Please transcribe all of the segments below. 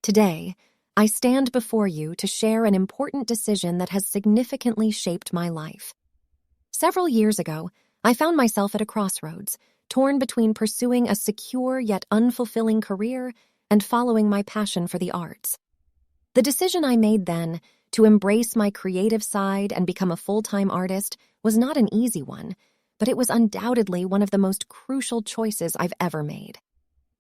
Today, I stand before you to share an important decision that has significantly shaped my life. Several years ago, I found myself at a crossroads, torn between pursuing a secure yet unfulfilling career and following my passion for the arts. The decision I made then, to embrace my creative side and become a full-time artist, was not an easy one, but it was undoubtedly one of the most crucial choices I've ever made.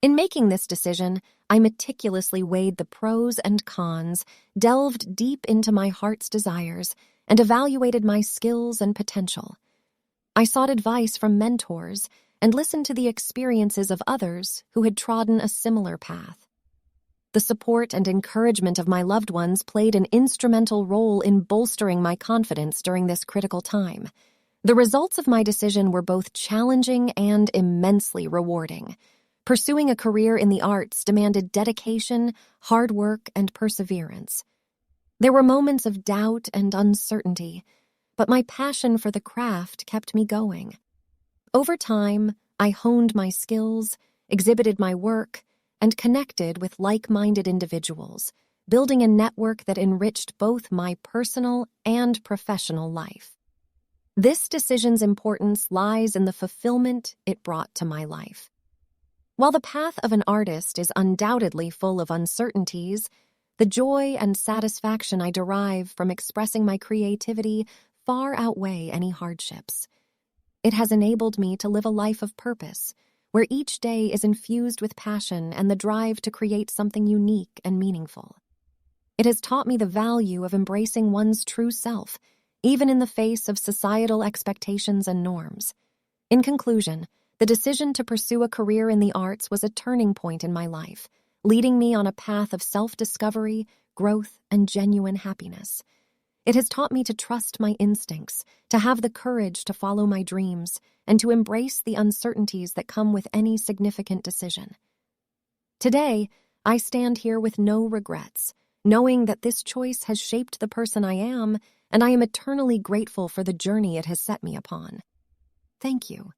In making this decision, I meticulously weighed the pros and cons, delved deep into my heart's desires, and evaluated my skills and potential. I sought advice from mentors and listened to the experiences of others who had trodden a similar path. The support and encouragement of my loved ones played an instrumental role in bolstering my confidence during this critical time. The results of my decision were both challenging and immensely rewarding. Pursuing a career in the arts demanded dedication, hard work, and perseverance. There were moments of doubt and uncertainty, but my passion for the craft kept me going. Over time, I honed my skills, exhibited my work, and connected with like-minded individuals, building a network that enriched both my personal and professional life. This decision's importance lies in the fulfillment it brought to my life. While the path of an artist is undoubtedly full of uncertainties, the joy and satisfaction I derive from expressing my creativity far outweigh any hardships. It has enabled me to live a life of purpose, where each day is infused with passion and the drive to create something unique and meaningful. It has taught me the value of embracing one's true self, even in the face of societal expectations and norms. In conclusion, the decision to pursue a career in the arts was a turning point in my life, leading me on a path of self-discovery, growth, and genuine happiness. It has taught me to trust my instincts, to have the courage to follow my dreams, and to embrace the uncertainties that come with any significant decision. Today, I stand here with no regrets, knowing that this choice has shaped the person I am, and I am eternally grateful for the journey it has set me upon. Thank you.